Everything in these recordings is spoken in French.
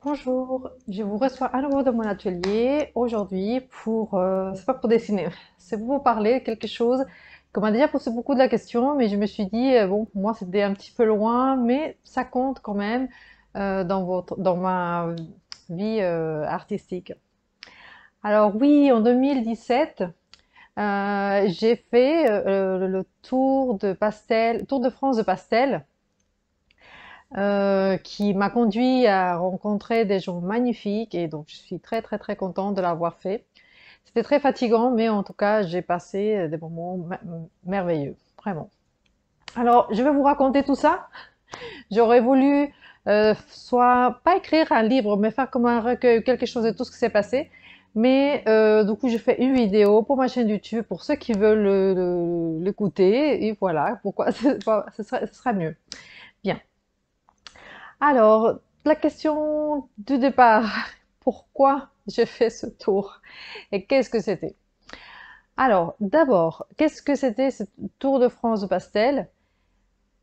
Bonjour, je vous reçois à nouveau dans mon atelier aujourd'hui c'est pas pour dessiner, c'est pour vous parler de quelque chose qu'on m'a déjà posé beaucoup de la question, mais je me suis dit, bon, pour moi c'était un petit peu loin, mais ça compte quand même dans ma vie artistique. Alors oui, en 2017, j'ai fait le Tour de France de pastel, qui m'a conduit à rencontrer des gens magnifiques et donc je suis très très très contente de l'avoir fait. C'était très fatigant, mais en tout cas j'ai passé des moments merveilleux, vraiment. Alors je vais vous raconter tout ça. J'aurais voulu soit pas écrire un livre, mais faire comme un recueil, quelque chose de tout ce qui s'est passé. Mais du coup, je fais une vidéo pour ma chaîne YouTube pour ceux qui veulent l'écouter. Et voilà, pourquoi ce sera mieux. Bien. Alors, la question du départ, pourquoi j'ai fait ce tour et qu'est-ce que c'était? Alors, d'abord, qu'est-ce que c'était ce Tour de France de pastel?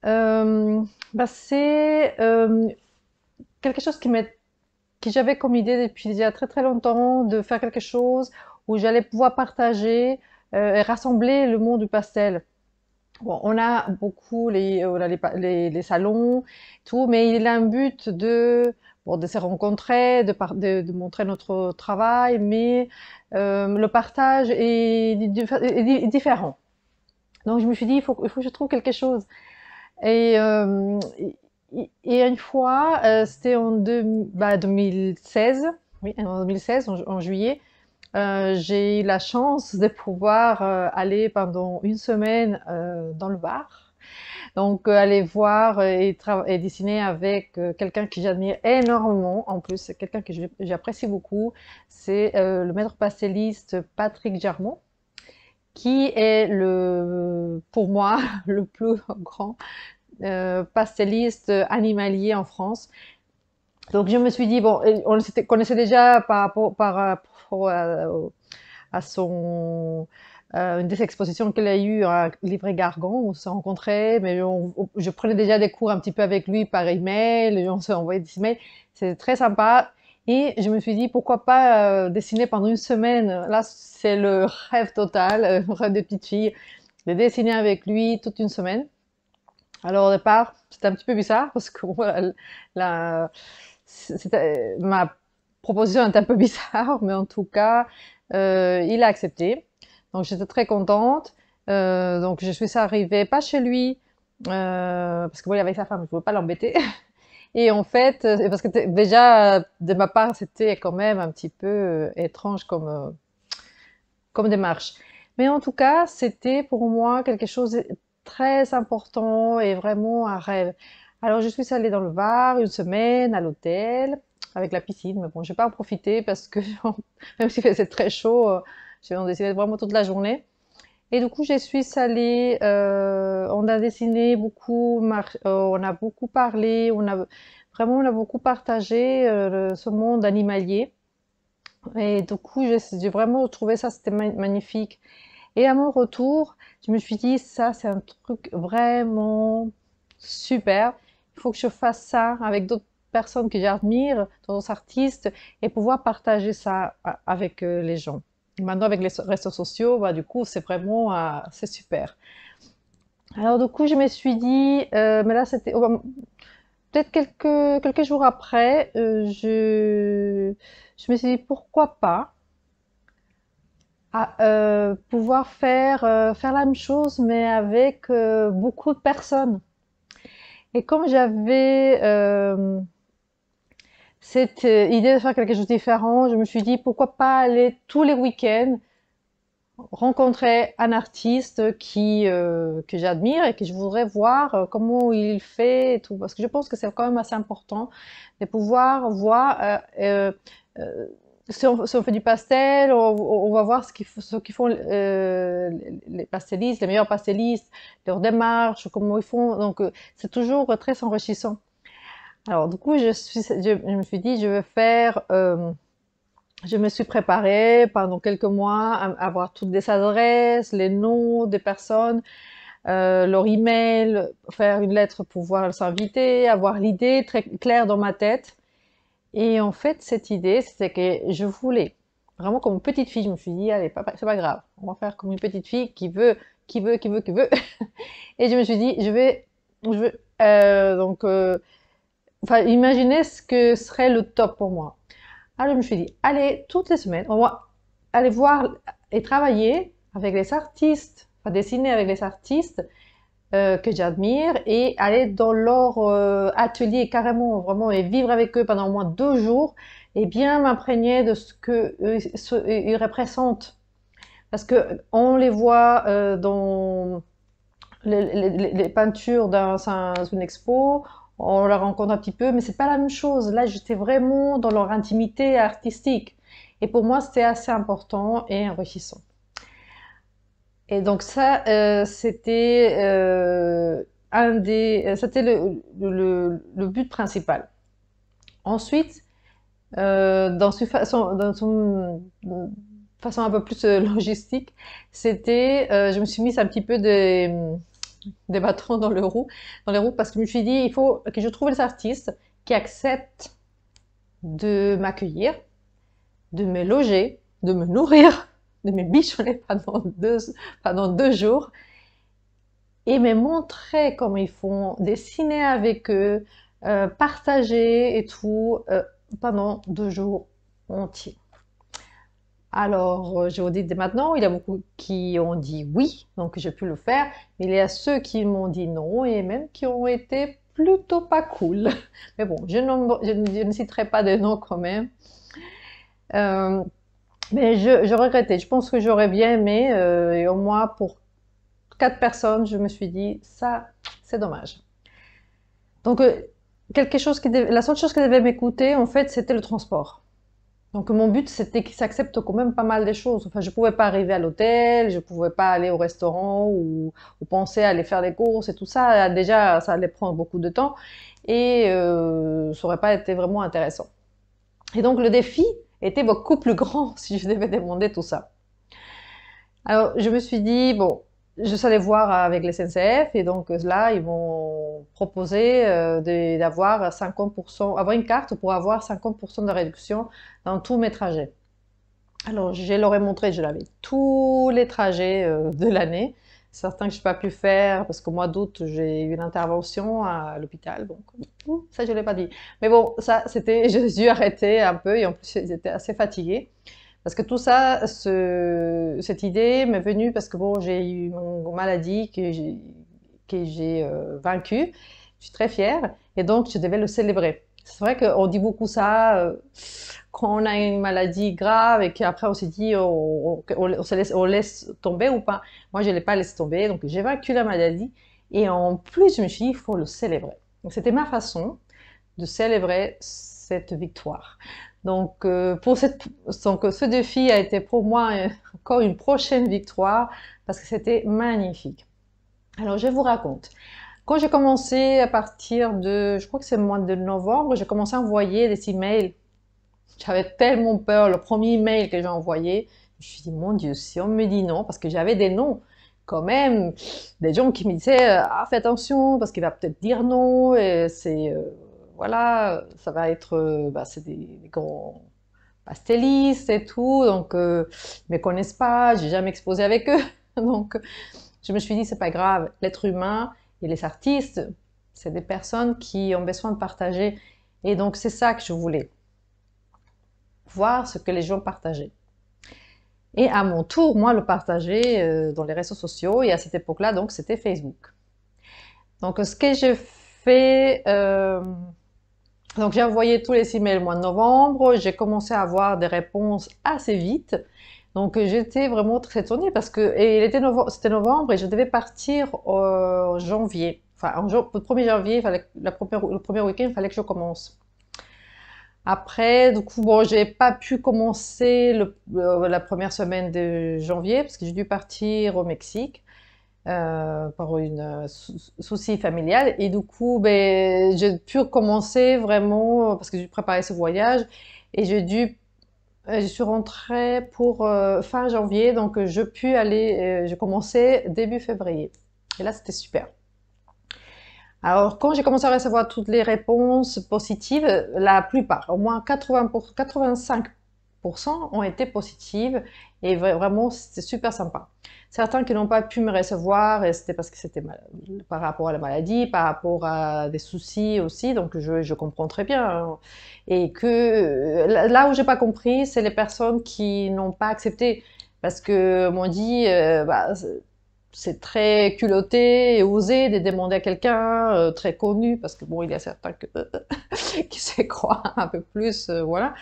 Euh, c'est quelque chose que j'avais comme idée depuis déjà très très longtemps de faire quelque chose où j'allais pouvoir partager et rassembler le monde du pastel. Bon, on a beaucoup on a les salons, tout, mais il a un but bon, de se rencontrer, de montrer notre travail, mais le partage est différent. Donc je me suis dit, il faut que je trouve quelque chose. Et, euh, et une fois, c'était en 2016, oui, en 2016, en juillet, j'ai eu la chance de pouvoir aller pendant une semaine dans le Var. Donc, aller voir et dessiner avec quelqu'un que j'admire énormément. En plus, c'est quelqu'un que j'apprécie beaucoup. C'est le maître pasteliste Patrick Jarmon, qui est pour moi, le plus grand pastelliste animalier en France. Donc, je me suis dit, bon, on se connaissait déjà rapport à une des expositions qu'il a eues à Livry-Gargan, on s'est rencontrés, mais je prenais déjà des cours un petit peu avec lui par email, on s'est envoyé des emails, c'est très sympa. Et je me suis dit, pourquoi pas dessiner pendant une semaine. Là, c'est le rêve total, le rêve de petite fille, de dessiner avec lui toute une semaine. Alors au départ, c'était un petit peu bizarre parce que voilà, la, ma proposition était un peu bizarre, mais en tout cas, il a accepté. Donc j'étais très contente. Donc je suis arrivée pas chez lui parce que voilà, avec sa femme, je ne pouvais pas l'embêter. Et en fait, parce que déjà de ma part, c'était quand même un petit peu étrange comme démarche. Mais en tout cas, c'était pour moi quelque chose de très important et vraiment un rêve. Alors, je suis allée dans le Var une semaine à l'hôtel avec la piscine, mais bon, je n'ai pas en profité parce que même s'il faisait très chaud, j'ai dessiné vraiment toute la journée. Et du coup, je suis allée, on a dessiné beaucoup, on a beaucoup parlé, on a beaucoup partagé ce monde animalier. Et du coup, j'ai vraiment trouvé ça, c'était magnifique. Et à mon retour, je me suis dit, ça, c'est un truc vraiment super. Il faut que je fasse ça avec d'autres personnes que j'admire, d'autres artistes, et pouvoir partager ça avec les gens. Maintenant, avec les réseaux sociaux, bah, du coup, c'est super. Alors, du coup, je me suis dit, mais là, c'était peut-être quelques jours après, je me suis dit, pourquoi pas pouvoir faire la même chose, mais avec beaucoup de personnes. Et comme j'avais cette idée de faire quelque chose de différent, je me suis dit pourquoi pas aller tous les week-ends rencontrer un artiste que j'admire et que je voudrais voir comment il fait et tout. Parce que je pense que c'est quand même assez important de pouvoir voir euh, si on fait du pastel, on va voir ce qu'ils font les pastellistes, les meilleurs pastellistes, leur démarche, comment ils font. Donc, c'est toujours très enrichissant. Alors, du coup, je me suis dit, je me suis préparée pendant quelques mois à avoir toutes les adresses, les noms des personnes, leur email, faire une lettre pour pouvoir s'inviter, avoir l'idée très claire dans ma tête. Et en fait, cette idée, c'était que je voulais, vraiment comme une petite fille, je me suis dit, allez, c'est pas grave, on va faire comme une petite fille qui veut, qui veut, qui veut, qui veut. Et je me suis dit, je veux, enfin, imaginez ce que serait le top pour moi. Alors, je me suis dit, allez, toutes les semaines, on va aller voir et travailler avec les artistes, enfin, dessiner avec les artistes que j'admire et aller dans leur atelier carrément, vraiment, et vivre avec eux pendant au moins 2 jours et bien m'imprégner de ce que ils représentent. Parce que on les voit dans les peintures dans une expo, on la rencontre un petit peu, mais c'est pas la même chose. Là, j'étais vraiment dans leur intimité artistique. Et pour moi, c'était assez important et enrichissant. Et donc ça, c'était le but principal. Ensuite, dans une façon un peu plus logistique, je me suis mise un petit peu des bâtons dans les roues, parce que je me suis dit, il faut que je trouve les artistes qui acceptent de m'accueillir, de me loger, de me nourrir, de me bichonner pendant deux jours et me montrer comment ils font, dessiner avec eux, partager et tout pendant 2 jours entiers. Alors, je vous dis dès maintenant, il y a beaucoup qui ont dit oui, donc j'ai pu le faire, mais il y a ceux qui m'ont dit non et même qui ont été plutôt pas cool. Mais bon, je ne citerai pas de noms quand même. Euh, mais je regrettais, je pense que j'aurais bien aimé, et au moins pour 4 personnes, je me suis dit, ça, c'est dommage. Donc, la seule chose qui devait m'écouter, en fait, c'était le transport. Donc mon but, c'était qu'ils s'acceptent quand même pas mal des choses. Enfin, je pouvais pas arriver à l'hôtel, je pouvais pas aller au restaurant ou penser à aller faire des courses et tout ça. Déjà, ça allait prendre beaucoup de temps et ça aurait pas été vraiment intéressant. Et donc le défi était beaucoup plus grand si je devais demander tout ça. Alors je me suis dit, bon, je suis allée voir avec les SNCF et donc là, ils m'ont proposé d'avoir 50%, avoir une carte pour avoir 50% de réduction dans tous mes trajets. Alors, je leur ai montré, je l'avais tous les trajets de l'année. Certains que je n'ai pas pu faire parce qu'au mois d'août, j'ai eu une intervention à l'hôpital. Donc, ça, je ne l'ai pas dit. Mais bon, ça, c'était, je dû arrêter un peu et en plus, j'étais assez fatiguée. Parce que tout ça, cette idée m'est venue parce que bon, j'ai eu une maladie que j'ai vaincue. Je suis très fière et donc je devais le célébrer. C'est vrai qu'on dit beaucoup ça quand on a une maladie grave et qu'après on s'est dit on laisse tomber ou pas. Moi, je ne l'ai pas laissé tomber, donc j'ai vaincu la maladie et en plus, je me suis dit il faut le célébrer. Donc c'était ma façon de célébrer cette victoire. Donc, ce défi a été pour moi encore une prochaine victoire parce que c'était magnifique. Alors, je vous raconte. Quand j'ai commencé à partir de, je crois que c'est le mois de novembre, j'ai commencé à envoyer des emails. J'avais tellement peur. Le premier email que j'ai envoyé, je me suis dit, mon Dieu, si on me dit non, parce que j'avais des noms quand même, des gens qui me disaient, ah, fais attention, parce qu'il va peut-être dire non, et voilà, ça va être, c'est des grands pastellistes et tout, donc ils me connaissent pas, j'ai jamais exposé avec eux, donc je me suis dit c'est pas grave, l'être humain et les artistes, c'est des personnes qui ont besoin de partager, et donc c'est ça que je voulais, voir ce que les gens partageaient. Et à mon tour, moi, le partager dans les réseaux sociaux, et à cette époque-là, donc c'était Facebook. Donc ce que j'ai fait, donc j'ai envoyé tous les emails au mois de novembre, j'ai commencé à avoir des réponses assez vite. Donc j'étais vraiment très étonnée parce que c'était novembre et je devais partir en janvier. Enfin, le 1er janvier, le premier week-end, il fallait que je commence. Après, du coup, bon, j'ai pas pu commencer la première semaine de janvier parce que j'ai dû partir au Mexique par une souci familial et du coup j'ai pu commencer vraiment parce que j'ai préparé ce voyage et je suis rentrée pour fin janvier donc je pu aller j'ai commencé début février et là c'était super. Alors, quand j'ai commencé à recevoir toutes les réponses positives, la plupart, au moins 85% ont été positives et vraiment, c'était super sympa. Certains qui n'ont pas pu me recevoir, et c'était parce que c'était par rapport à la maladie, par rapport à des soucis aussi, donc je comprends très bien, hein. Et que là où j'ai pas compris, c'est les personnes qui n'ont pas accepté, parce que m'ont dit, bah, c'est très culotté et osé de demander à quelqu'un très connu, parce que bon, il y a certains qui se croient un peu plus, voilà,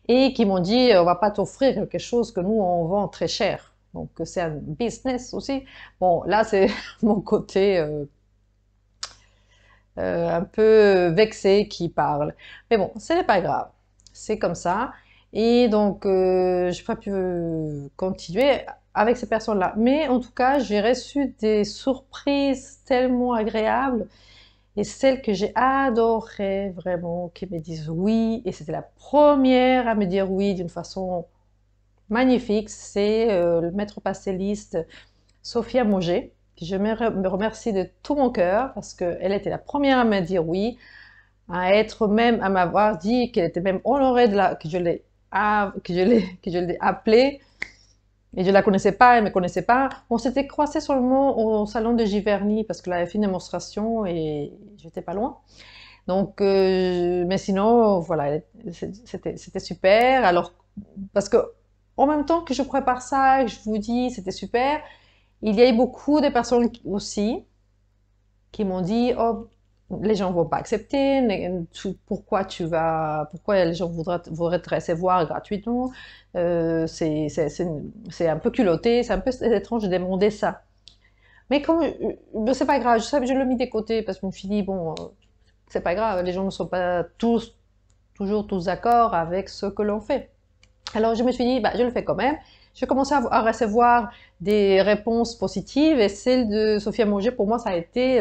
et qui m'ont dit, on va pas t'offrir quelque chose que nous, on vend très cher. Donc, c'est un business aussi. Bon, là, c'est mon côté un peu vexé qui parle. Mais bon, ce n'est pas grave. C'est comme ça. Et donc, je n'ai pas pu continuer avec ces personnes-là. Mais en tout cas, j'ai reçu des surprises tellement agréables. Et celles que j'ai adorées, vraiment, qui me disent oui. Et c'était la première à me dire oui d'une façon magnifique. C'est le maître pastelliste Sophia Moget. Je me remercie de tout mon cœur parce qu'elle était la première à me dire oui, à être même, à m'avoir dit qu'elle était même honorée que je l'ai appelée. Et je la connaissais pas, elle me connaissait pas. On s'était croisés seulement au salon de Giverny parce qu'elle avait fait une démonstration et j'étais pas loin. Donc, mais sinon, voilà, c'était super. Alors, parce que en même temps que je prépare ça, que je vous dis, c'était super, il y a eu beaucoup de personnes aussi qui m'ont dit, oh, les gens vont pas accepter, pourquoi les gens voudraient te recevoir gratuitement, c'est un peu culotté, c'est un peu étrange de demander ça. Mais comme, c'est pas grave, je l'ai mis de côté parce que je me suis dit, bon, c'est pas grave, les gens ne sont pas toujours tous d'accord avec ce que l'on fait. Alors je me suis dit, bah, je le fais quand même. J'ai commencé à recevoir des réponses positives et celle de Sophia Moget, pour moi, ça a été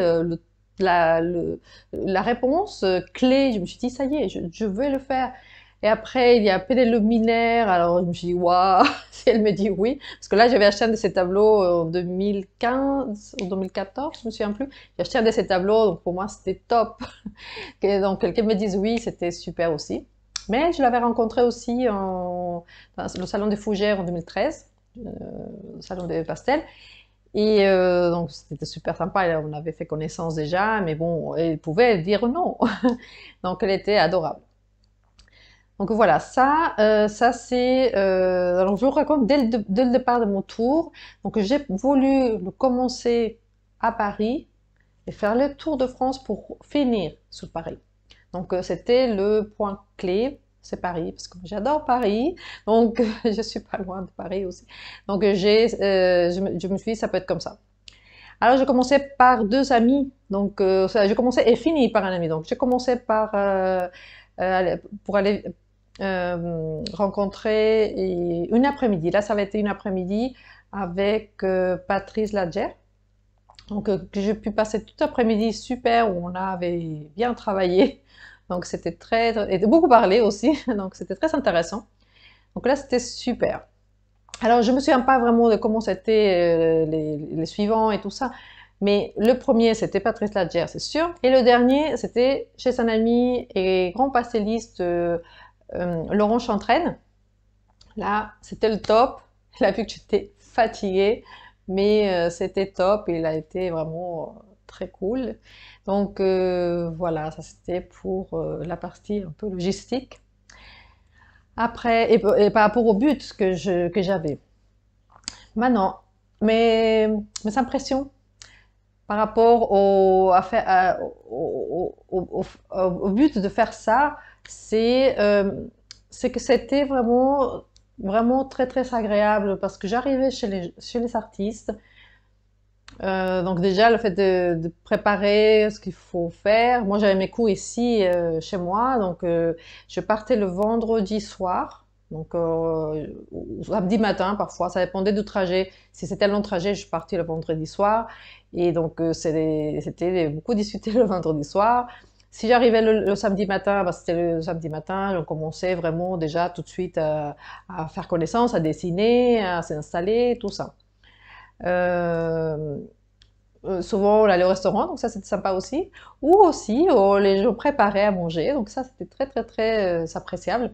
la réponse clé. Je me suis dit, ça y est, je veux le faire. Et après, il y a Pénélope Minaire. Alors je me suis dit, waouh, si elle me dit oui. Parce que là, j'avais acheté un de ces tableaux en 2015 ou 2014, je me souviens plus. J'ai acheté un de ces tableaux, donc pour moi, c'était top. Donc quelqu'un me dise oui, c'était super aussi. Mais je l'avais rencontré aussi dans le salon des Fougères en 2013, le salon des pastels. Et donc c'était super sympa, on avait fait connaissance déjà, mais bon, elle pouvait dire non. Donc elle était adorable. Donc voilà, ça c'est... alors je vous raconte dès le départ de mon tour. Donc j'ai voulu le commencer à Paris et faire le tour de France pour finir sur Paris. Donc c'était le point clé, c'est Paris, parce que j'adore Paris, donc je suis pas loin de Paris aussi. Donc je me suis dit, ça peut être comme ça. Alors je commençais par deux amis, donc je commençais et fini par un ami. Donc j'ai commencé par pour aller rencontrer une après-midi. Là, ça avait été une après-midi avec Patrice Ladjer. Donc, que j'ai pu passer tout l'après-midi super où on avait bien travaillé. Donc, c'était et beaucoup parlé aussi. Donc, c'était très intéressant. Donc là, c'était super. Alors, je me souviens pas vraiment de comment c'était les suivants et tout ça. Mais le premier, c'était Patrice Ladjer, c'est sûr. Et le dernier, c'était chez un ami et grand pastelliste Laurent Chantraine. Là, c'était le top. Il a vu que j'étais fatiguée, mais c'était top. Il a été vraiment très cool. Donc voilà, ça c'était pour la partie un peu logistique. Après, et par rapport au but que j'avais. Maintenant, mes impressions par rapport au but de faire ça, c'est que c'était vraiment très très agréable parce que j'arrivais chez les artistes. Donc déjà le fait de préparer ce qu'il faut faire. Moi j'avais mes cours ici chez moi, donc je partais le vendredi soir. Donc samedi matin parfois, ça dépendait du trajet. Si c'était un long trajet, je partais le vendredi soir. Et donc c'était beaucoup discuté le vendredi soir. Si j'arrivais le samedi matin, bah, c'était le samedi matin, on commençait vraiment déjà tout de suite à faire connaissance, à dessiner, à s'installer, tout ça. Euh, souvent, on allait au restaurant, donc ça, c'était sympa aussi. Ou aussi, les gens préparaient à manger, donc ça, c'était très, très, très appréciable.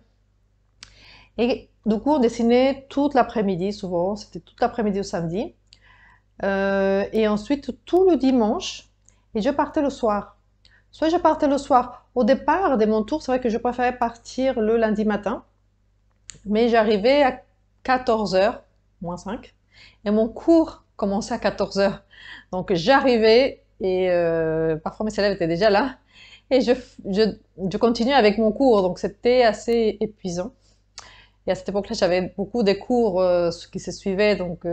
Et du coup, on dessinait toute l'après-midi, souvent, c'était toute l'après-midi au samedi. Et ensuite, tout le dimanche, et je partais le soir. Soit je partais le soir. Au départ de mon tour, c'est vrai que je préférais partir le lundi matin, mais j'arrivais à 14 heures, moins 5, et mon cours commençait à 14 heures. Donc j'arrivais, et parfois mes élèves étaient déjà là, et je continuais avec mon cours, donc c'était assez épuisant. Et à cette époque-là, j'avais beaucoup de cours qui se suivaient, donc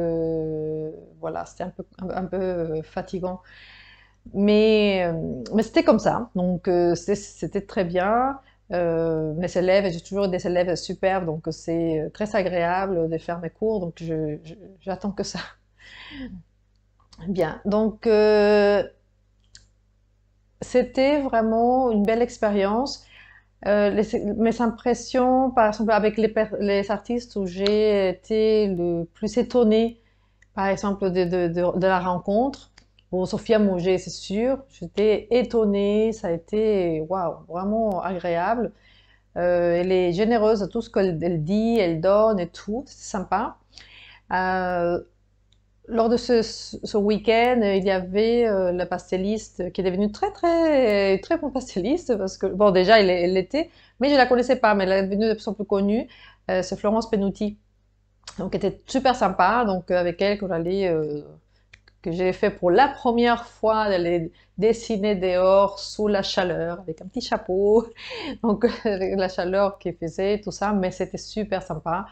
voilà, c'était un peu fatigant. Mais c'était comme ça, donc c'était très bien. Mes élèves, j'ai toujours eu des élèves superbes, donc c'est très agréable de faire mes cours, donc j'attends que ça. Bien, donc c'était vraiment une belle expérience. Mes impressions, par exemple, avec les artistes où j'ai été le plus étonnée, par exemple, de la rencontre. Bon, Sophia Mauger, c'est sûr. J'étais étonnée. Ça a été, waouh, vraiment agréable. Elle est généreuse à tout ce qu'elle dit, elle donne et tout. C'est sympa. Euh, Lors de ce week-end, il y avait la pastelliste qui est devenue très très très bon pastelliste parce que bon déjà elle l'était, mais je la connaissais pas, mais elle est devenue de plus en plus connue. C'est Florence Penuti, donc elle était super sympa. Donc avec elle que j'ai fait pour la première fois d'aller dessiner dehors sous la chaleur avec un petit chapeau, donc avec la chaleur qui faisait tout ça, mais c'était super sympa.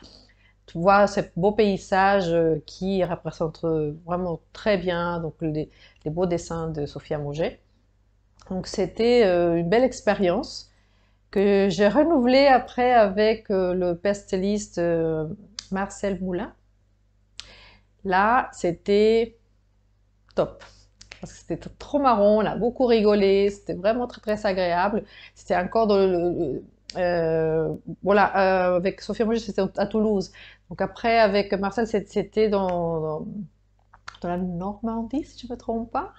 Tu vois ces beaux paysages qui représentent vraiment très bien donc les beaux dessins de Sophia Mauger. Donc c'était une belle expérience que j'ai renouvelée après avec le pastelliste Marcel Moulin. Là, c'était top. Parce que c'était trop marrant, on a beaucoup rigolé, c'était vraiment très très agréable. C'était encore dans voilà, avec Sophia Mauger, c'était à Toulouse. Donc après, avec Marcel, c'était dans la Normandie, si je ne me trompe pas.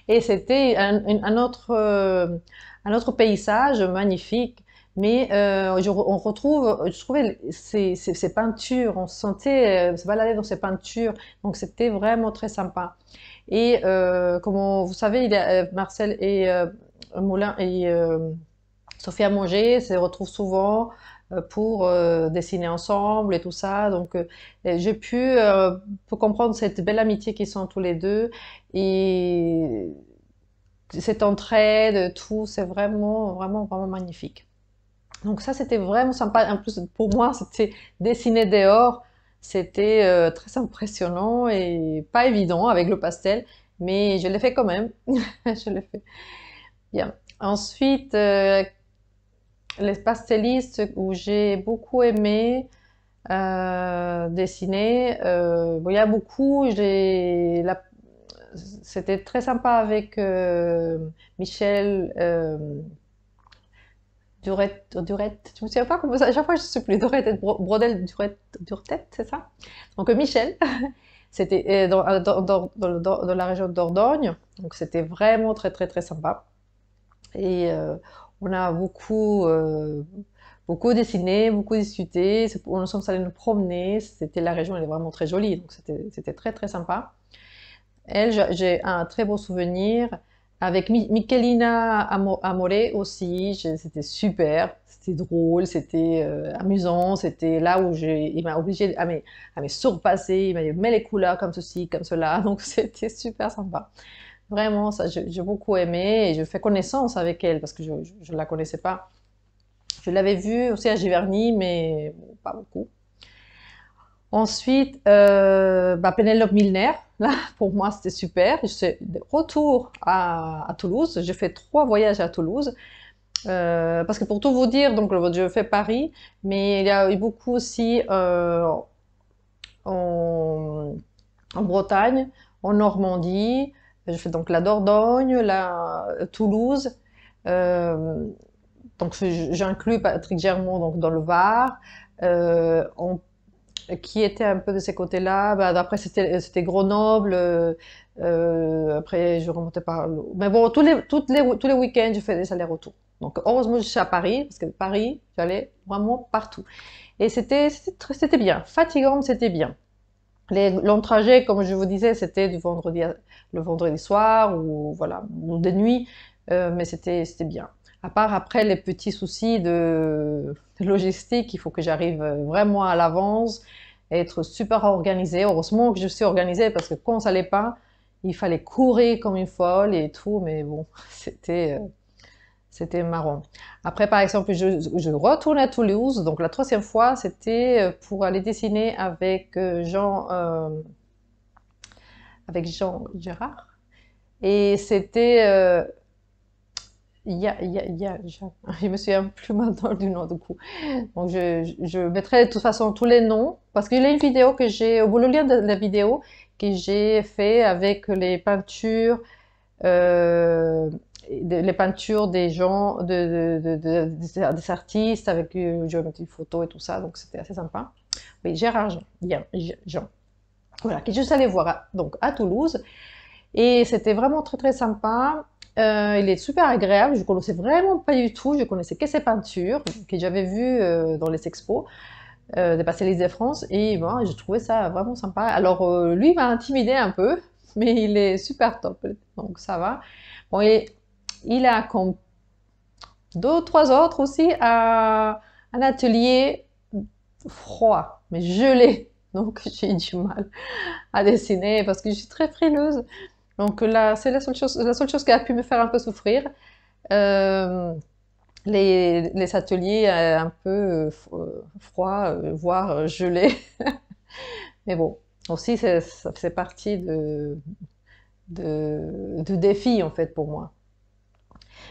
Et c'était un autre paysage magnifique. Mais on retrouve, je trouvais ces peintures, on se sentait se balader dans ces peintures. Donc c'était vraiment très sympa. Et comme vous savez, Marcel et Moulin et Sophia Mauger se retrouvent souvent pour dessiner ensemble et tout ça. Donc j'ai pu comprendre cette belle amitié qu'ils sont tous les deux et cette entraide, tout, c'est vraiment, vraiment, vraiment magnifique. Donc ça, c'était vraiment sympa. En plus, pour moi, c'était dessiner dehors. C'était très impressionnant et pas évident avec le pastel, mais je l'ai fait quand même. Je l'ai fait. Bien. Ensuite, les pastellistes où j'ai beaucoup aimé dessiner, bon, il y a beaucoup. C'était très sympa avec Michel Durette, je me souviens pas comment ça, à chaque fois je ne sais plus, Durette, Brodel, Durette, c'est ça? Donc Michel, c'était dans la région de Dordogne, donc c'était vraiment très très très sympa. Et on a beaucoup dessiné, beaucoup discuté, nous sommes allés nous promener, la région elle est vraiment très jolie, donc c'était très très sympa. Elle, j'ai un très beau souvenir. Avec Michelina Amore aussi, c'était super, c'était drôle, c'était amusant, c'était là où il m'a obligé à me surpasser, il m'a dit mets les couleurs comme ceci, comme cela, donc c'était super sympa. Vraiment, ça, j'ai beaucoup aimé et je fais connaissance avec elle parce que je ne la connaissais pas. Je l'avais vue aussi à Giverny, mais bon, pas beaucoup. Ensuite, Pénélope Milner, là, pour moi, c'était super. Je suis de retour à Toulouse. J'ai fait 3 voyages à Toulouse. Parce que pour tout vous dire, donc je fais Paris, mais il y a eu beaucoup aussi en, en Bretagne, en Normandie. Je fais donc la Dordogne, la Toulouse. Euh, donc j'inclus Patrick Germont donc dans le Var. Qui était un peu de ces côtés-là. Après, c'était Grenoble, Après, je remontais par... Mais bon, tous les week-ends, je faisais des allers-retours. Donc, heureusement, je suis à Paris, parce que Paris, j'allais vraiment partout. Et c'était bien. Fatigant, mais c'était bien. Les longs trajets, comme je vous disais, c'était le vendredi soir, ou voilà, ou de nuit, mais c'était bien. À part après les petits soucis de logistique, il faut que j'arrive vraiment à l'avance, être super organisée. Heureusement que je suis organisée parce que quand ça allait pas, il fallait courir comme une folle et tout, mais bon, c'était marrant. Après, par exemple, je retourne à Toulouse. Donc, la troisième fois, c'était pour aller dessiner avec Jean Gérard. Et c'était je me souviens plus maintenant du nom du coup. Donc je mettrai de toute façon tous les noms parce qu'il y a une vidéo que j'ai, au le lien de la vidéo que j'ai fait avec euh, les peintures des gens, des artistes avec géométrie photo et tout ça. Donc c'était assez sympa. Oui, Gérard Jean. Voilà, qui je suis allée voir donc à Toulouse. Et c'était vraiment très très sympa. Il est super agréable. Je connaissais vraiment pas du tout. Je connaissais que ses peintures que j'avais vues dans les expos des Pastélistes de France. Et bon, j'ai trouvé ça vraiment sympa. Alors lui m'a intimidé un peu, mais il est super top. Donc ça va. Bon, et il a comme deux ou trois autres aussi un atelier froid, mais gelé. Donc j'ai du mal à dessiner parce que je suis très frileuse. Donc là, c'est la seule chose qui a pu me faire un peu souffrir. Euh, les ateliers un peu froids, voire gelés. Mais bon, aussi, ça fait partie du défi, en fait, pour moi.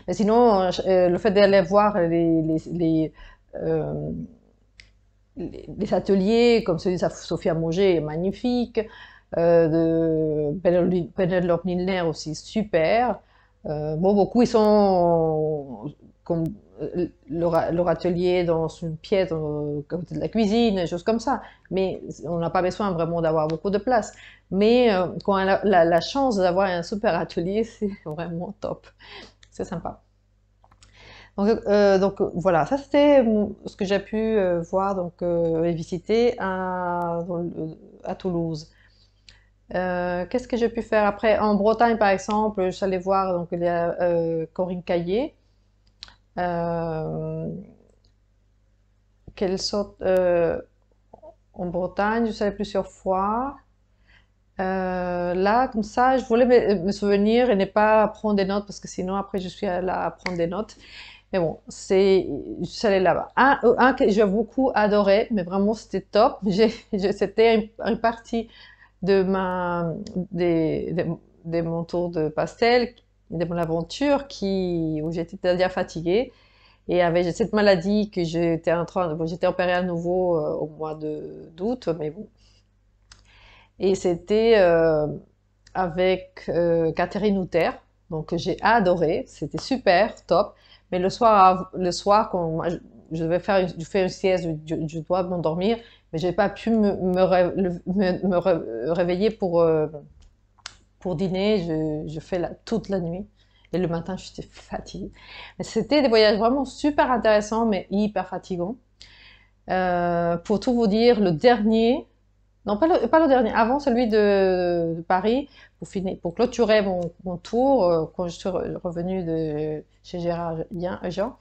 Mais sinon, le fait d'aller voir euh, les ateliers comme celui de Sophia Moget est magnifique, de Penelope Milner aussi super. Bon, beaucoup ils sont comme leur atelier dans une pièce côté de la cuisine, des choses comme ça. Mais on n'a pas besoin vraiment d'avoir beaucoup de place. Mais quand on a la chance d'avoir un super atelier, c'est vraiment top. C'est sympa. Donc voilà, ça c'était ce que j'ai pu voir donc et visiter à Toulouse. Qu'est-ce que j'ai pu faire après? En Bretagne, par exemple, je suis allée voir donc il y a Corinne Caillet. Euh, quelle sorte en Bretagne, je suis allée plusieurs fois. Là, comme ça, je voulais me souvenir et ne pas prendre des notes parce que sinon après je suis là à prendre des notes. Mais bon, je suis allée là-bas. Un que j'ai beaucoup adoré, mais vraiment c'était top. C'était une partie de de mon tour de pastel, de mon aventure où j'étais déjà fatiguée et avec cette maladie que j'étais opérée à nouveau au mois d'août, mais bon. Et c'était avec Catherine Hutter, donc j'ai adoré, c'était super, top. Mais le soir quand je devais je fais une sieste, je dois m'endormir, mais j'ai pas pu me réveiller pour dîner. Je fais toute la nuit. Et le matin, j'étais fatiguée. Mais c'était des voyages vraiment super intéressants, mais hyper fatigants. Pour tout vous dire, le dernier, non, pas le dernier, avant celui de Paris, pour clôturer mon tour, quand je suis revenue chez Gérard Jean,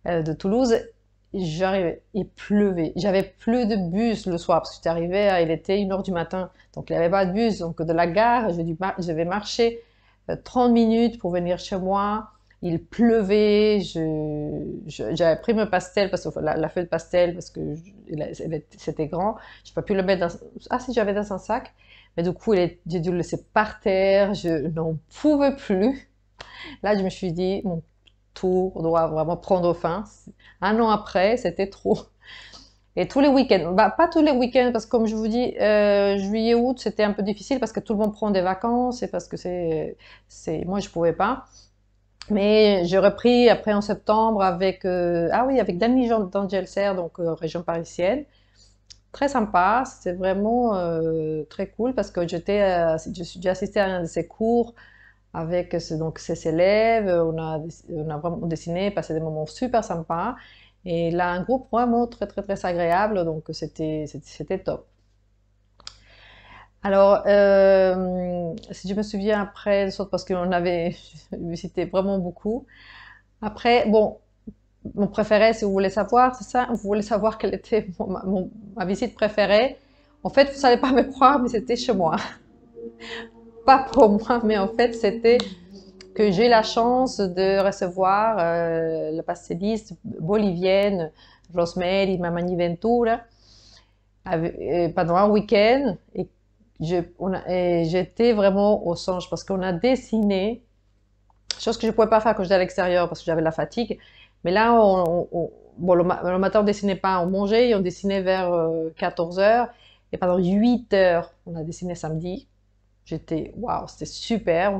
de Toulouse, il pleuvait. J'avais plus de bus le soir, parce que j'étais arrivée, il était 1 heure du matin, donc il n'y avait pas de bus, donc de la gare, je devais marcher 30 minutes pour venir chez moi. Il pleuvait, j'avais pris mon pastel, parce que la feuille de pastel, parce que c'était grand. Je n'ai pas pu le mettre ah si, j'avais dans un sac. Mais du coup, j'ai dû le laisser par terre. Je n'en pouvais plus. Là, je me suis dit, mon tour doit vraiment prendre fin. 1 an après, c'était trop. Et tous les week-ends, bah, pas tous les week-ends, parce que comme je vous dis, juillet, août, c'était un peu difficile parce que tout le monde prend des vacances et parce que moi, je pouvais pas. Mais j'ai repris après en septembre avec, ah oui, avec Dany d'Angelser, donc région parisienne, très sympa, c'était vraiment très cool parce que j'ai assisté à un de ses cours avec donc ses élèves, on a vraiment dessiné, passé des moments super sympas. Et là, un groupe vraiment très très très agréable, donc c'était top. Alors, si je me souviens après, parce qu'on avait visité vraiment beaucoup. Après, bon, mon préféré, si vous voulez savoir, c'est ça, vous voulez savoir quelle était ma visite préférée. En fait, vous savez pas me croire, mais c'était chez moi. Pas pour moi, mais en fait, c'était que j'ai la chance de recevoir la pastelliste bolivienne Rosemary Mamani Ventura pendant un week-end et j'étais vraiment au songe parce qu'on a dessiné, chose que je ne pouvais pas faire quand j'étais à l'extérieur parce que j'avais la fatigue. Mais là, bon, le matin, on ne dessinait pas, on mangeait et on dessinait vers 14 heures. Et pendant 8 heures, on a dessiné samedi. J'étais, waouh, c'était super.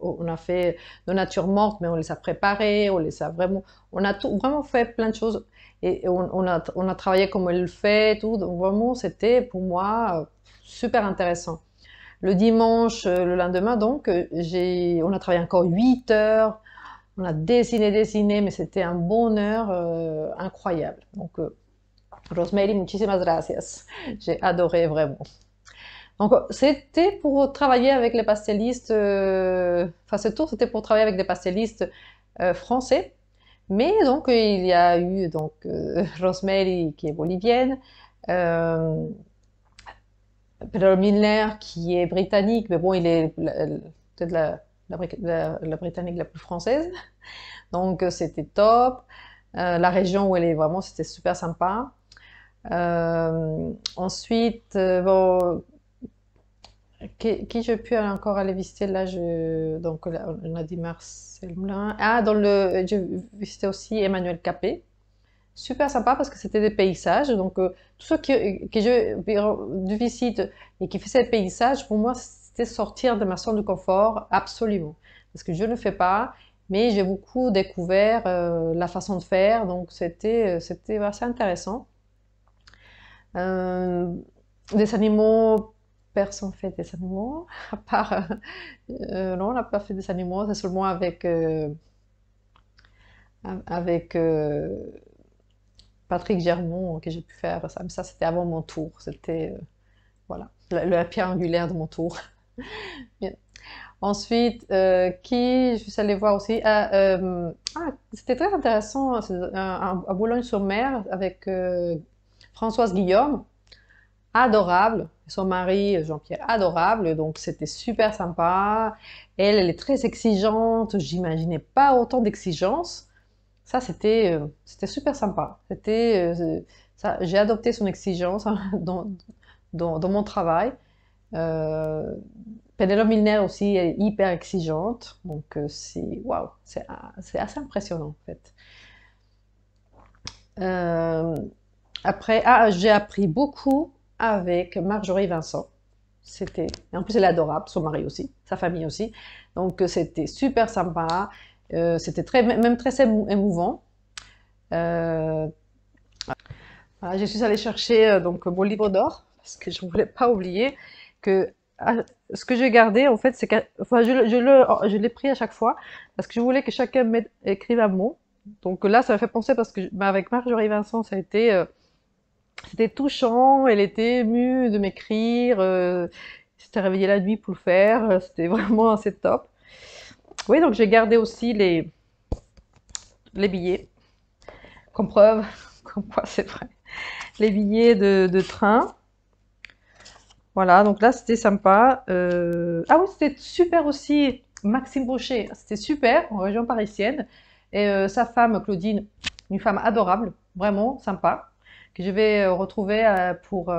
On a fait de nature morte, mais on les a préparées, on a vraiment fait plein de choses. Et on a travaillé comme elle le fait, tout. Donc vraiment, c'était pour moi super intéressant. Le dimanche, le lendemain, donc, on a travaillé encore 8 heures. On a dessiné, mais c'était un bonheur incroyable. Donc, Rosemary, muchísimas gracias. J'ai adoré vraiment. Donc, c'était pour travailler avec les pastellistes, enfin, ce tour, c'était pour travailler avec des pastellistes français. Mais donc, il y a eu donc, Rosemary, qui est bolivienne, euh, Pedro Milner, qui est britannique, mais bon, il est peut-être la britannique la plus française. Donc, c'était top. La région où elle est vraiment, c'était super sympa. Ensuite, bon, qui j'ai pu encore aller visiter là, donc là, on a dit Marcel Moulin. Ah, j'ai visité aussi Emmanuel Capet. Super sympa parce que c'était des paysages. Donc, tous ceux que je visite et qui faisaient des paysages, pour moi, c'était sortir de ma zone de confort, absolument. Parce que je ne le fais pas, mais j'ai beaucoup découvert la façon de faire. Donc, c'était assez intéressant. Euh, des animaux, personne fait des animaux, à part, non, on n'a pas fait des animaux, c'est seulement avec Patrick Germont que j'ai pu faire ça, mais ça c'était avant mon tour, c'était, voilà, la pierre angulaire de mon tour. Bien. Ensuite, je suis allée voir aussi, c'était très intéressant, à Boulogne-sur-Mer avec Françoise Guillaume, adorable. Son mari, Jean-Pierre, adorable. Donc, c'était super sympa. Elle est très exigeante. J'imaginais pas autant d'exigence. Ça, c'était super sympa. J'ai adopté son exigence hein, dans mon travail. Euh, Penelope Milner aussi est hyper exigeante. Donc, waouh, c'est assez impressionnant, en fait. Euh, Après, j'ai appris beaucoup avec Marjorie Vincent. En plus, elle est adorable, son mari aussi, sa famille aussi. Donc, c'était super sympa. C'était même très émouvant. Euh, voilà, je suis allée chercher donc mon livre d'or parce que je ne voulais pas oublier que ce que j'ai gardé en fait, c'est que enfin, je l'ai pris à chaque fois parce que je voulais que chacun écrive un mot. Donc là, ça m'a fait penser parce que avec Marjorie Vincent, c'était touchant, elle était émue de m'écrire, s'était réveillée la nuit pour le faire, c'était vraiment assez top. Oui, donc j'ai gardé aussi les billets, comme preuve, comme quoi c'est vrai. Les billets de train. Voilà, donc là c'était sympa. Ah oui, c'était super aussi, Maxime Brochet, c'était super, en région parisienne. Et sa femme, Claudine, une femme adorable, vraiment sympa, que je vais retrouver pour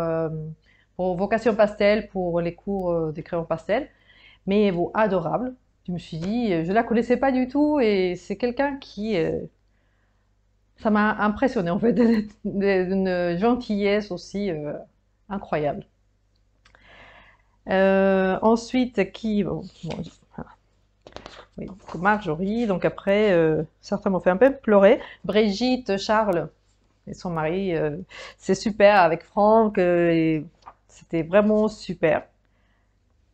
Vocation Pastel, pour les cours des crayons pastel. Mais bon, adorable. Je me suis dit, je la connaissais pas du tout et c'est quelqu'un ça m'a impressionné en fait, d'une gentillesse aussi incroyable. Ensuite, oui, Marjorie, donc après, certains m'ont fait un peu pleurer. Brigitte, Charles, et son mari. C'est super avec Franck. Et c'était vraiment super.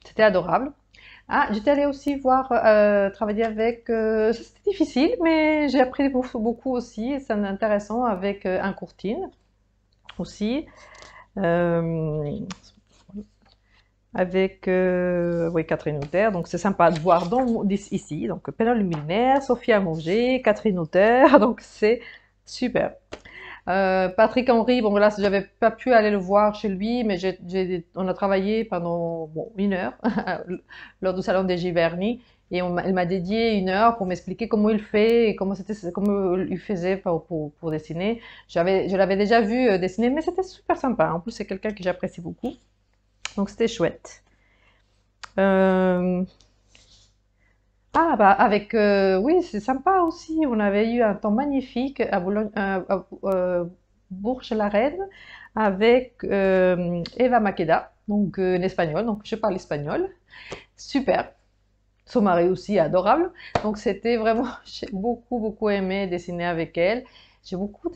C'était adorable. Ah, j'étais allée aussi voir, travailler avec, c'était difficile, mais j'ai appris beaucoup, beaucoup aussi, c'est intéressant avec un courtine aussi, euh, avec oui, Catherine Houter, donc c'est sympa de voir ici, donc Pénélope Milner, Sophia Monger, Catherine Houter, donc c'est super. Patrick Henry, bon là, j'avais pas pu aller le voir chez lui, mais on a travaillé pendant bon, 1 heure lors du salon des Giverny, et elle m'a dédié 1 heure pour m'expliquer comment il fait et comment il faisait pour dessiner. Je l'avais déjà vu dessiner, mais c'était super sympa. En plus, c'est quelqu'un que j'apprécie beaucoup, donc c'était chouette. Euh, Ah, bah, avec, oui, c'est sympa aussi. On avait eu un temps magnifique à Boulogne, Bourges-la-Reine avec Eva Maqueda, donc l'espagnol. Donc, je parle espagnol. Super. Son mari aussi, adorable. Donc, c'était vraiment, j'ai beaucoup, beaucoup aimé dessiner avec elle. J'ai beaucoup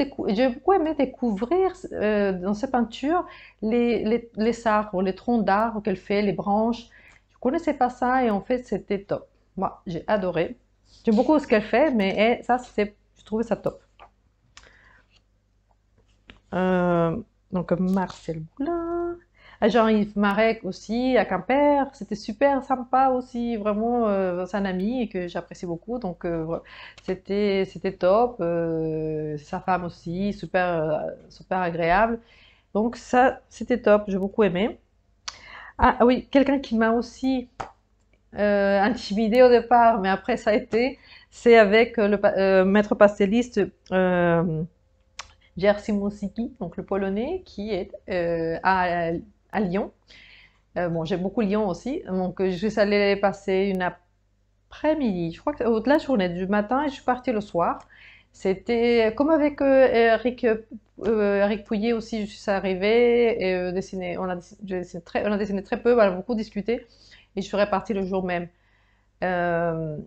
aimé découvrir dans ses peintures les arbres, les troncs d'arbres qu'elle fait, les branches. Je connaissais pas ça et en fait, c'était top. Moi, j'ai adoré. J'aime beaucoup ce qu'elle fait, mais ça, je trouvais ça top. Euh, donc, Marcel Boulin. Ah, Jean-Yves Marek aussi, à Quimper. C'était super sympa aussi. Vraiment, c'est un ami et que j'apprécie beaucoup. Donc, c'était top. Sa femme aussi, super, super agréable. Donc, ça, c'était top. J'ai beaucoup aimé. Ah oui, quelqu'un qui m'a aussi intimidée au départ, mais après ça a été, c'est avec le maître pastelliste Jerzy Musicki, donc le polonais, qui est à Lyon. Bon, j'aime beaucoup Lyon aussi, donc je suis allée passer une après-midi, je crois que de la journée, du matin, et je suis partie le soir. C'était comme avec Eric Pouillet aussi, je suis arrivée et on a dessiné très peu, on a beaucoup discuté et je suis repartie le jour même. Euh,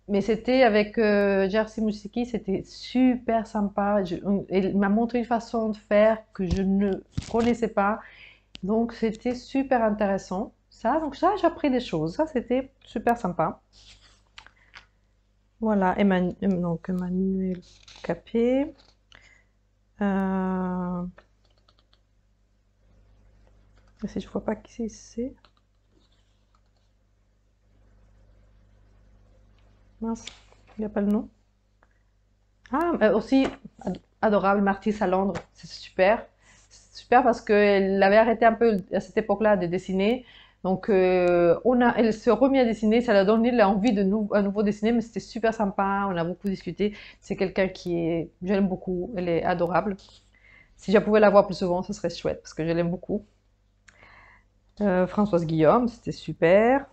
mais c'était avec Jerzy Musiki, c'était super sympa. Il m'a montré une façon de faire que je ne connaissais pas. Donc c'était super intéressant. Donc ça, j'ai appris des choses. Ça, c'était super sympa. Voilà, donc Emmanuel Capet. Si je vois pas qui c'est. Mince, il n'y a pas le nom. Ah, aussi, adorable, Marty Salandre, c'est super. C'est super parce qu'elle avait arrêté un peu à cette époque-là de dessiner. Donc, elle se remet à dessiner, ça lui a donné l'envie à nouveau dessiner, mais c'était super sympa, on a beaucoup discuté. C'est quelqu'un je l'aime beaucoup, elle est adorable. Si je pouvais la voir plus souvent, ce serait chouette parce que je l'aime beaucoup. Françoise Guillaume, c'était super.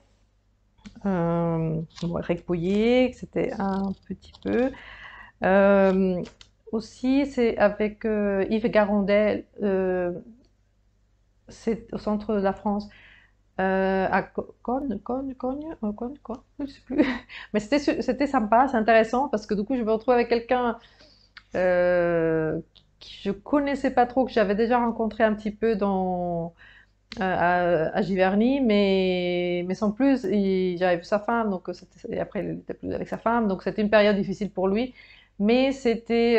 Bon, Eric Pouillet, c'était un petit peu. Euh, Aussi, c'est avec Yves Garandel, c'est au centre de la France, à Cogne, quoi, je sais plus. Mais c'était sympa, c'est intéressant parce que du coup, je me retrouve avec quelqu'un que je connaissais pas trop, que j'avais déjà rencontré un petit peu à Giverny, mais sans plus, j'avais vu sa femme, donc et après il était plus avec sa femme, donc c'était une période difficile pour lui, mais c'était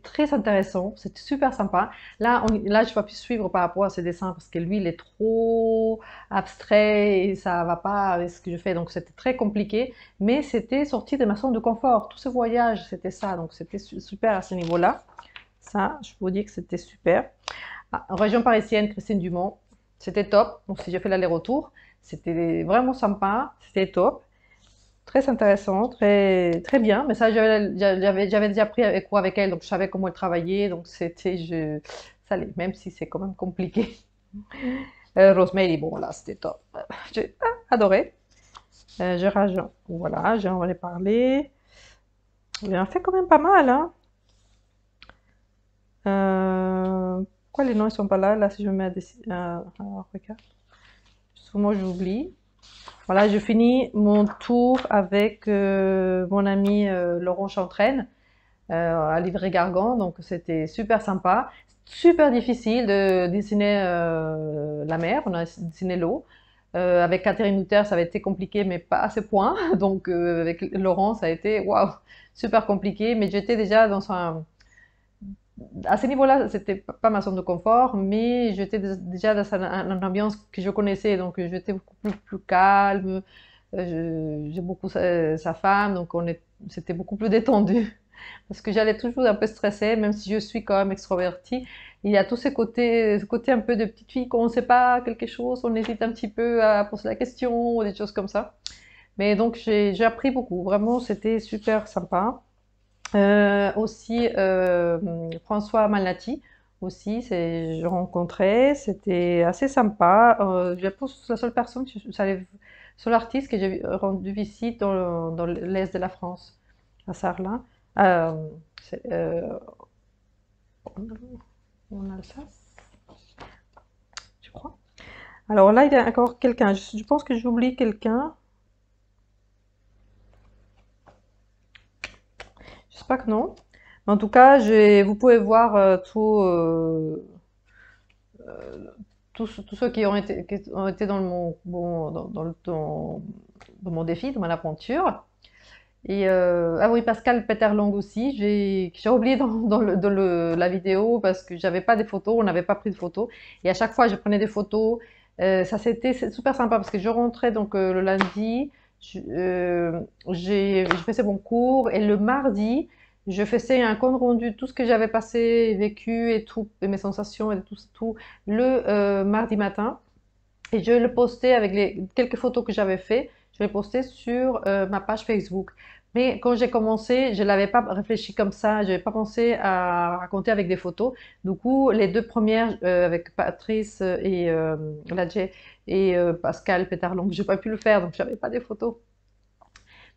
très intéressant, c'était super sympa. Là, je ne vais plus suivre par rapport à ses dessins parce que lui, il est trop abstrait et ça va pas avec ce que je fais, donc c'était très compliqué, mais c'était sorti de ma zone de confort. Tout ce voyage, c'était ça, donc c'était super à ce niveau-là. Ça, je peux vous dire que c'était super. Ah, en région parisienne, Christine Dumont, c'était top. Donc, si j'ai fait l'aller-retour, c'était vraiment sympa, c'était top. Très intéressant, très, très bien. Mais ça, j'avais déjà pris cours avec elle, donc je savais comment elle travaillait. Donc, ça allait, même si c'est quand même compliqué. Rosemary, bon, là, c'était top. J'ai adoré. Gérard Jean, voilà, j'en ai parlé. Il en fait quand même pas mal, hein. Pourquoi les noms ne sont pas là? Là, si je mets regarde. Souvent, j'oublie. Voilà, je finis mon tour avec mon ami Laurent Chantraine. à Livry-Gargan, donc c'était super sympa. Super difficile de dessiner la mer, on a dessiné l'eau. Avec Catherine Luther, ça avait été compliqué, mais pas à ce point. Donc avec Laurent, ça a été waouh, super compliqué. Mais j'étais déjà dans un, à ce niveau-là, c'était pas ma zone de confort, mais j'étais déjà dans une ambiance que je connaissais, donc j'étais beaucoup plus calme. J'ai beaucoup sa femme, donc c'était beaucoup plus détendu. Parce que j'allais toujours un peu stressée, même si je suis quand même extrovertie. Il y a tous ces côtés, ce côté un peu de petite fille, quand on ne sait pas quelque chose, on hésite un petit peu à poser la question, ou des choses comme ça. Mais donc j'ai appris beaucoup, vraiment c'était super sympa. Aussi François Malnati, aussi, je rencontrais, c'était assez sympa. Je pense que c'est la seule personne, seul artiste que j'ai rendu visite dans l'est de la France, à Sarlat. Euh, c'est, en Alsace, je crois. Alors là, il y a encore quelqu'un. Je pense que j'oublie quelqu'un. J'espère que non. Mais en tout cas, vous pouvez voir tous ceux qui ont été dans dans mon défi, dans mon aventure. Et ah oui, Pascal Peterlong aussi, j'ai oublié la vidéo parce que j'avais pas des photos, on n'avait pas pris de photos. Et à chaque fois, je prenais des photos. C'est super sympa parce que je rentrais donc le lundi, je faisais mon cours et le mardi, je faisais un compte rendu de tout ce que j'avais passé, vécu et tout, et mes sensations et tout le mardi matin. Et je le postais avec les quelques photos que j'avais fait, je les postais sur ma page Facebook. Mais quand j'ai commencé, je n'avais pas réfléchi comme ça, je n'avais pas pensé à raconter avec des photos. Du coup, les deux premières avec Patrice et Ladje et Pascal Pétarlong, je n'ai pas pu le faire, donc je n'avais pas des photos.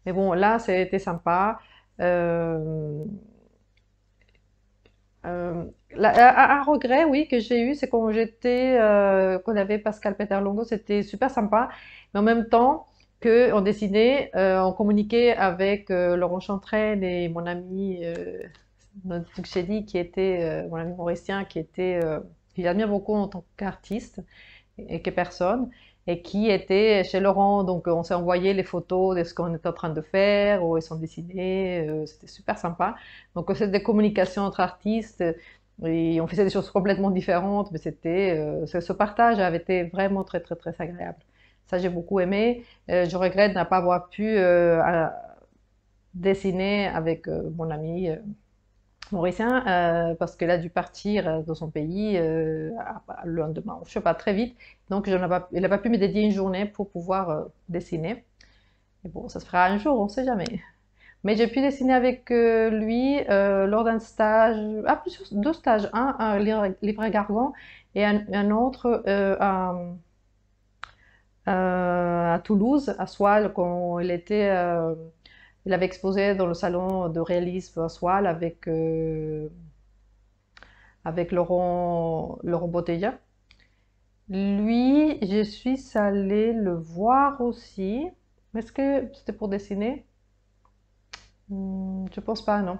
Mais bon, là, c'était sympa. Euh, euh, un regret, oui, que j'ai eu, c'est qu'on avait Pascal Peterlongo, c'était super sympa, mais en même temps qu'on dessinait, on communiquait avec Laurent Chantraine et mon ami notre Chedi, qui était mon ami mauricien, que j'admire beaucoup en tant qu'artiste et que personne, et qui était chez Laurent. Donc on s'est envoyé les photos de ce qu'on était en train de faire, où ils sont dessinés, c'était super sympa. Donc c'était des communications entre artistes, et on faisait des choses complètement différentes, mais ce partage avait été vraiment très très très agréable. Ça j'ai beaucoup aimé. Je regrette de ne pas avoir pu dessiner avec mon ami mauricien, parce qu'elle a dû partir dans son pays le lendemain, je sais pas, très vite. Donc, il n'a pas pu me dédier une journée pour pouvoir dessiner. Et bon, ça se fera un jour, on ne sait jamais. Mais j'ai pu dessiner avec lui lors d'un stage, deux stages, un à Livry-Gargan et un autre à Toulouse, à Soile, quand il avait exposé dans le salon de réalisme à Soile avec Laurent Botella. Lui, je suis allée le voir aussi. Est-ce que c'était pour dessiner? Je pense pas, non.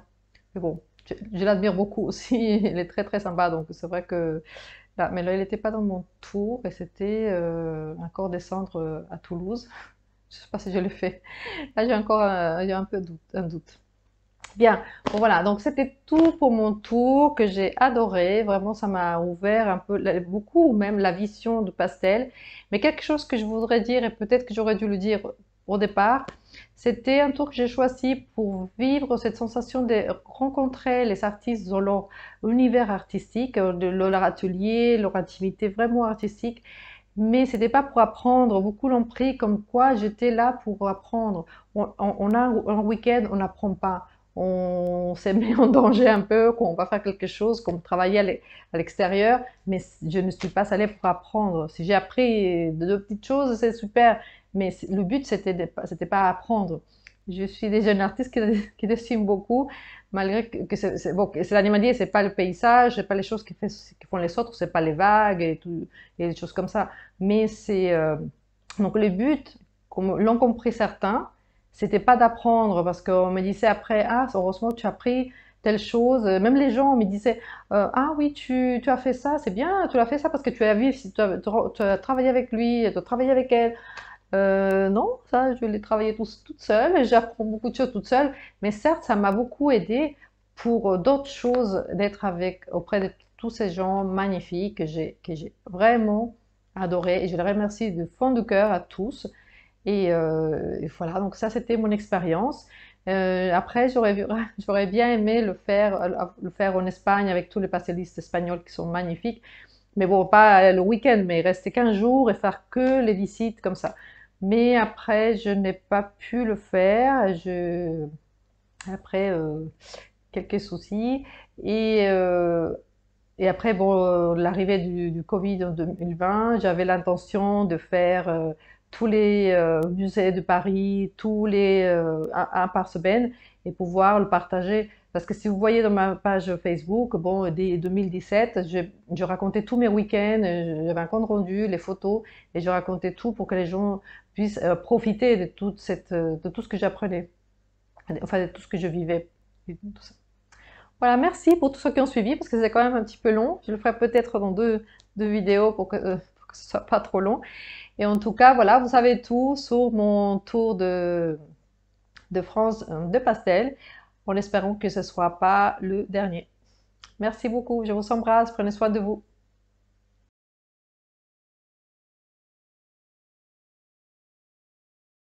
Mais bon, je l'admire beaucoup aussi. Il est très très sympa. Donc c'est vrai que là, mais là, il n'était pas dans mon tour et c'était encore descendre à Toulouse. Je sais pas si je l'ai fait. Là, j'ai un peu un doute. Bien, bon voilà, donc c'était tout pour mon tour que j'ai adoré. Vraiment, ça m'a ouvert un peu, beaucoup même la vision du pastel. Mais quelque chose que je voudrais dire, et peut-être que j'aurais dû le dire au départ, c'était un tour que j'ai choisi pour vivre cette sensation de rencontrer les artistes dans leur univers artistique, de leur atelier, leur intimité vraiment artistique. Mais c'était pas pour apprendre. Beaucoup l'ont pris comme quoi j'étais là pour apprendre. On a un week-end, on n'apprend pas. On s'est mis en danger un peu, qu'on va faire quelque chose, qu'on travaillait à l'extérieur, mais je ne suis pas allée pour apprendre. Si j'ai appris de petites choses, c'est super, mais le but, c'était pas apprendre. Je suis des jeunes artistes qui dessinent beaucoup, malgré que bon, c'est l'animalier, c'est pas le paysage, c'est pas les choses qui font les autres, c'est pas les vagues et tout, et des choses comme ça. Mais donc le but, comme l'ont compris certains, c'était pas d'apprendre parce qu'on me disait après, ah, heureusement tu as appris, telle chose. Même les gens me disaient, ah oui, tu as fait ça, c'est bien, tu as fait ça parce que tu as vu, tu as travaillé avec lui, tu as travaillé avec elle. Non, ça, je l'ai travaillé toute seule et j'apprends beaucoup de choses toute seule. Mais certes, ça m'a beaucoup aidé pour d'autres choses d'être auprès de tous ces gens magnifiques que j'ai vraiment adoré. Et je les remercie du fond du cœur à tous. Et voilà, donc ça, c'était mon expérience. Après, j'aurais bien aimé le faire en Espagne avec tous les pastélistes espagnols qui sont magnifiques. Mais bon, pas le week-end, mais rester 15 jours et faire que les visites comme ça. Mais après, je n'ai pas pu le faire. Après, quelques soucis. Et, euh, et après, bon, l'arrivée du Covid en 2020, j'avais l'intention de faire tous les musées de Paris, un par semaine, et pouvoir le partager. Parce que si vous voyez dans ma page Facebook, bon, dès 2017, je racontais tous mes week-ends, j'avais un compte rendu, les photos, et je racontais tout pour que les gens puissent profiter de tout ce que j'apprenais, enfin de tout ce que je vivais. Et tout ça. Voilà, merci pour tous ceux qui ont suivi, parce que c'est quand même un petit peu long. Je le ferai peut-être dans deux vidéos pour que ce soit pas trop long. Et en tout cas, voilà, vous savez tout sur mon tour de France de pastel, en espérant que ce ne soit pas le dernier. Merci beaucoup, je vous embrasse, prenez soin de vous.